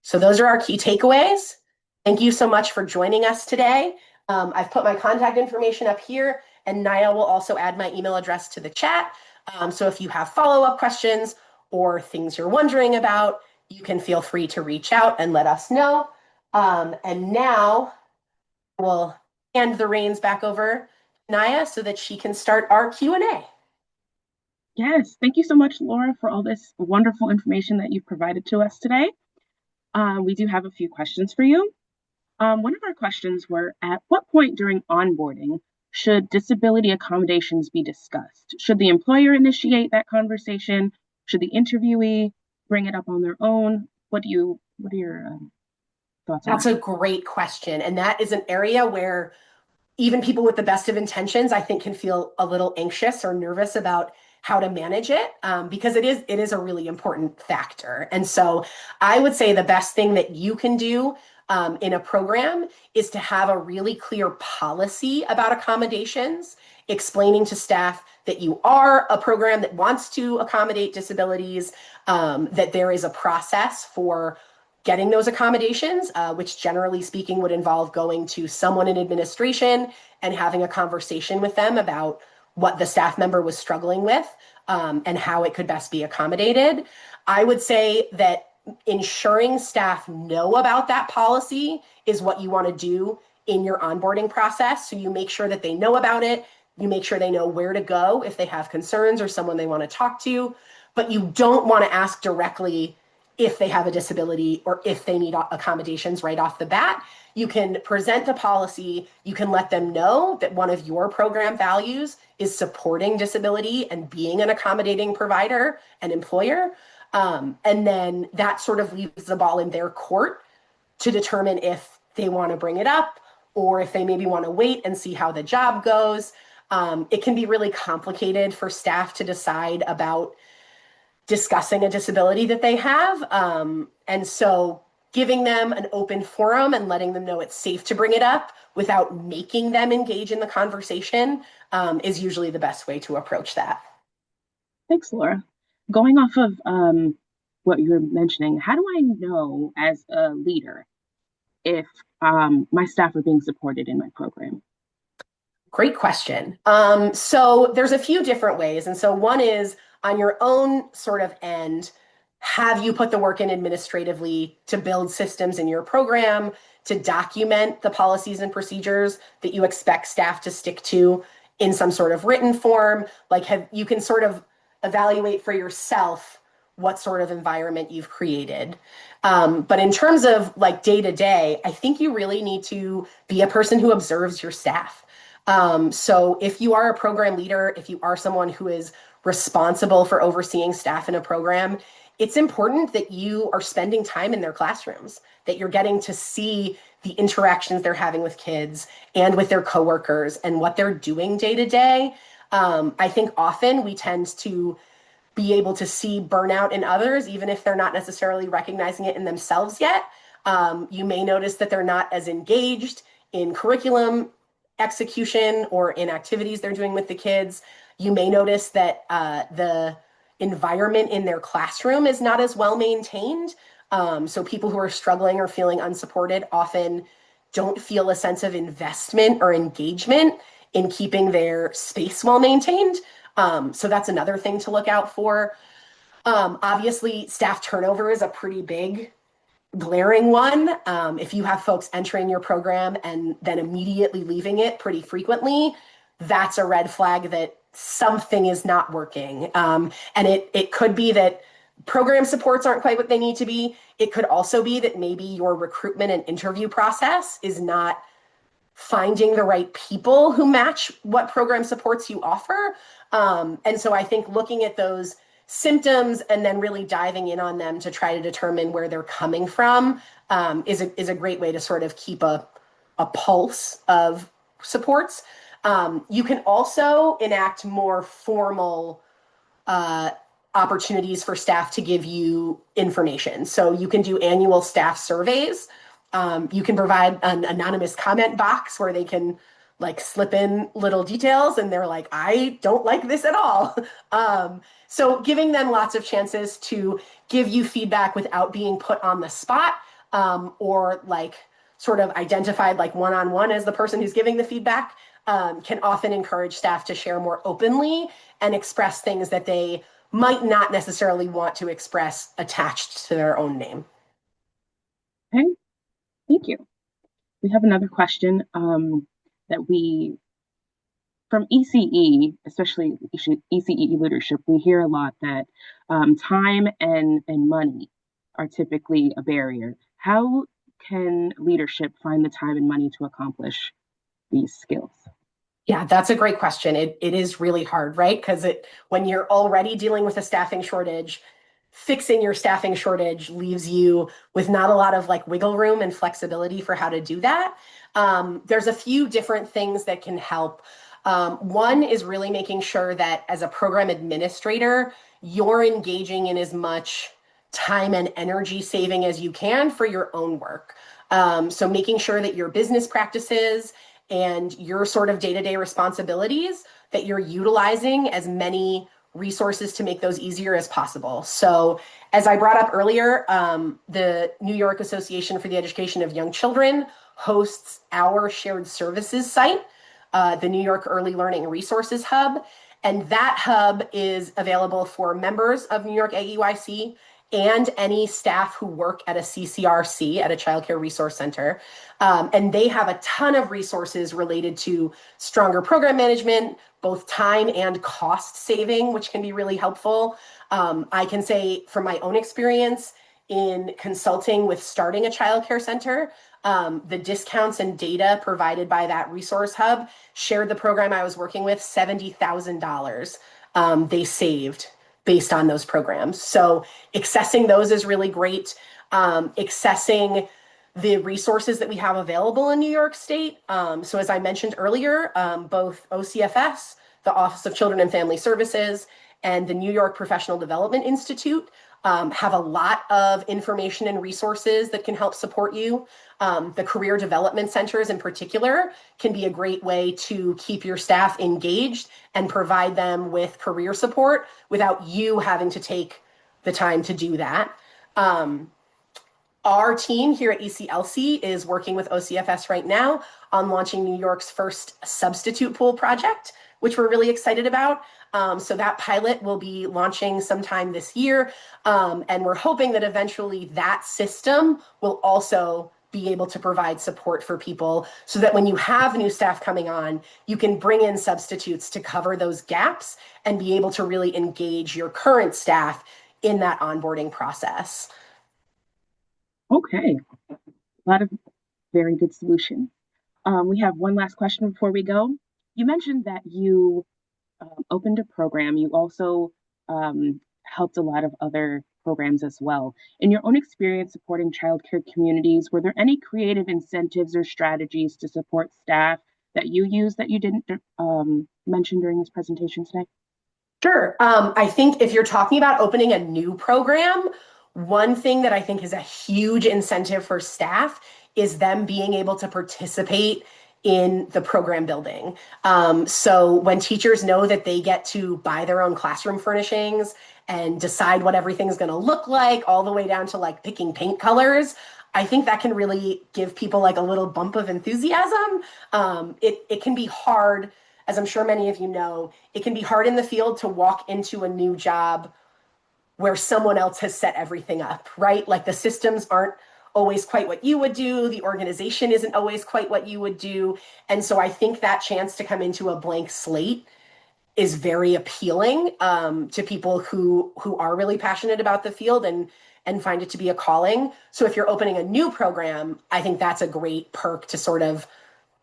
So those are our key takeaways. Thank you so much for joining us today. I've put my contact information up here, and Naya will also add my email address to the chat. So if you have follow-up questions or things you're wondering about, you can feel free to reach out and let us know. And now we'll hand the reins back over to Naya so that she can start our Q&A. Yes, thank you so much, Laura, for all this wonderful information that you've provided to us today. We do have a few questions for you. One of our questions were, at what point during onboarding should disability accommodations be discussed? Should the employer initiate that conversation? Should the interviewee bring it up on their own? What are your thoughts on That's that? a great question. And that is an area where even people with the best of intentions, I think, can feel a little anxious or nervous about how to manage it, because it is a really important factor. And so I would say the best thing that you can do in a program is to have a really clear policy about accommodations, explaining to staff that you are a program that wants to accommodate disabilities, that there is a process for getting those accommodations, which generally speaking would involve going to someone in administration and having a conversation with them about what the staff member was struggling with, and how it could best be accommodated. I would say that ensuring staff know about that policy is what you want to do in your onboarding process. So you make sure that they know about it. You make sure they know where to go if they have concerns or someone they want to talk to, but you don't want to ask directly if they have a disability or if they need accommodations right off the bat. You can present the policy. You can let them know that one of your program values is supporting disability and being an accommodating provider and employer. And then that sort of leaves the ball in their court to determine if they want to bring it up or if they maybe want to wait and see how the job goes. It can be really complicated for staff to decide about discussing a disability that they have. And so giving them an open forum and letting them know it's safe to bring it up without making them engage in the conversation is usually the best way to approach that. Thanks, Laura. Going off of what you're mentioning, how do I know as a leader if my staff are being supported in my program? Great question. So there's a few different ways. And so one is on your own sort of end, have you put the work in administratively to build systems in your program to document the policies and procedures that you expect staff to stick to in some sort of written form? Like you can sort of evaluate for yourself what sort of environment you've created. But in terms of like day to day, I think you really need to be a person who observes your staff. So if you are a program leader, if you are someone who is responsible for overseeing staff in a program, it's important that you are spending time in their classrooms, that you're getting to see the interactions they're having with kids and with their coworkers and what they're doing day to day. I think often we tend to be able to see burnout in others, even if they're not necessarily recognizing it in themselves yet. You may notice that they're not as engaged in curriculum execution or in activities they're doing with the kids. You may notice that the environment in their classroom is not as well maintained. So people who are struggling or feeling unsupported often don't feel a sense of investment or engagement in keeping their space well maintained. So that's another thing to look out for. Obviously, staff turnover is a pretty big, glaring one. If you have folks entering your program and then immediately leaving it pretty frequently, that's a red flag that something is not working. And it could be that program supports aren't quite what they need to be. It could also be that maybe your recruitment and interview process is not finding the right people who match what program supports you offer. And so I think looking at those symptoms and then really diving in on them to try to determine where they're coming from is a great way to sort of keep a pulse of supports. You can also enact more formal uh, opportunities for staff to give you information. So you can do annual staff surveys. You can provide an anonymous comment box where they can like slip in little details and they're like, I don't like this at all. So giving them lots of chances to give you feedback without being put on the spot or like sort of identified like one-on-one as the person who's giving the feedback can often encourage staff to share more openly and express things that they might not necessarily want to express attached to their own name. Okay, thank you. We have another question that we, from ECE, especially ECE leadership, we hear a lot that time and money are typically a barrier. How can leadership find the time and money to accomplish these skills? Yeah, that's a great question. It is really hard, right? Because when you're already dealing with a staffing shortage, fixing your staffing shortage leaves you with not a lot of like wiggle room and flexibility for how to do that. There's a few different things that can help. One is really making sure that as a program administrator, you're engaging in as much time and energy saving as you can for your own work. So making sure that your business practices and your sort of day-to-day responsibilities that you're utilizing as many resources to make those easier as possible. So as I brought up earlier, the New York Association for the Education of Young Children hosts our shared services site, the New York Early Learning Resources Hub. And that hub is available for members of New York AEYC and any staff who work at a CCRC, at a child care resource center. And they have a ton of resources related to stronger program management, both time and cost saving, which can be really helpful. I can say from my own experience in consulting with starting a child care center, the discounts and data provided by that resource hub shared the program I was working with $70,000 they saved based on those programs. So accessing those is really great. Accessing the resources that we have available in New York State. So as I mentioned earlier, both OCFS, the Office of Children and Family Services, and the New York Professional Development Institute have a lot of information and resources that can help support you. The career development centers in particular can be a great way to keep your staff engaged and provide them with career support without you having to take the time to do that. Our team here at ECLC is working with OCFS right now on launching New York's first substitute pool project, which we're really excited about. So that pilot will be launching sometime this year. And we're hoping that eventually that system will also be able to provide support for people so that when you have new staff coming on, you can bring in substitutes to cover those gaps and be able to really engage your current staff in that onboarding process. Okay, a lot of very good solutions. We have one last question before we go. You mentioned that you opened a program. You also helped a lot of other programs as well. In your own experience supporting childcare communities, were there any creative incentives or strategies to support staff that you use that you didn't mention during this presentation today? Sure. I think if you're talking about opening a new program, one thing that I think is a huge incentive for staff is them being able to participate in the program building. So when teachers know that they get to buy their own classroom furnishings and decide what everything's going to look like, all the way down to like picking paint colors, I think that can really give people like a little bump of enthusiasm. It can be hard, as I'm sure many of you know, it can be hard in the field to walk into a new job where someone else has set everything up, right? Like the systems aren't always quite what you would do. The organization isn't always quite what you would do. And so I think that chance to come into a blank slate is very appealing to people who are really passionate about the field and find it to be a calling. So if you're opening a new program, I think that's a great perk to sort of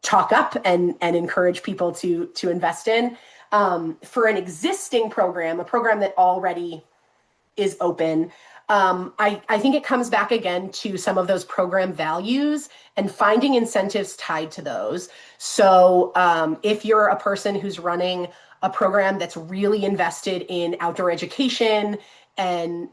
talk up and encourage people to invest in. For an existing program, a program that already is open. I think it comes back again to some of those program values and finding incentives tied to those. So if you're a person who's running a program that's really invested in outdoor education and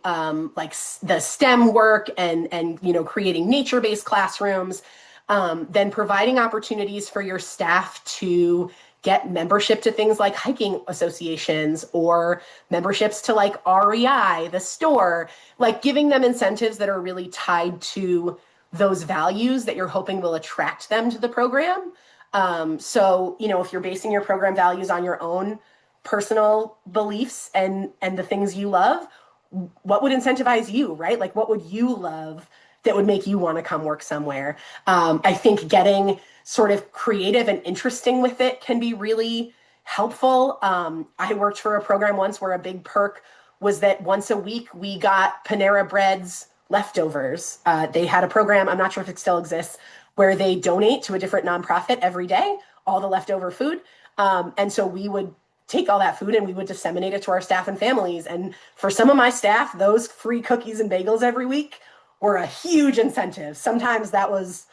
like the STEM work and creating nature-based classrooms, then providing opportunities for your staff to get membership to things like hiking associations or memberships to like REI, the store, like giving them incentives that are really tied to those values that you're hoping will attract them to the program. If you're basing your program values on your own personal beliefs and the things you love, what would incentivize you, right? Like what would you love that would make you want to come work somewhere? I think getting sort of creative and interesting with it can be really helpful. I worked for a program once where a big perk was that once a week we got Panera Bread's leftovers. They had a program, I'm not sure if it still exists, where they donate to a different nonprofit every day, all the leftover food. And so we would take all that food and we would disseminate it to our staff and families. And for some of my staff, those free cookies and bagels every week were a huge incentive. Sometimes that was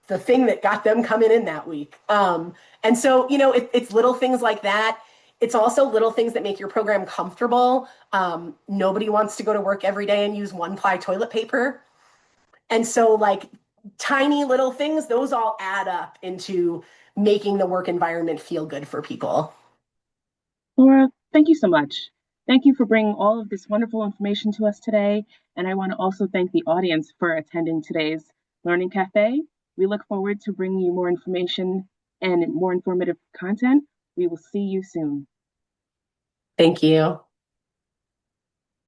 the thing that got them coming in that week. It's little things like that. It's also little things that make your program comfortable. Nobody wants to go to work every day and use one ply toilet paper. And so, like, tiny little things, those all add up into making the work environment feel good for people. Laura, thank you so much. Thank you for bringing all of this wonderful information to us today. And I want to also thank the audience for attending today's Learning Cafe. We look forward to bringing you more information and more informative content. We will see you soon. Thank you.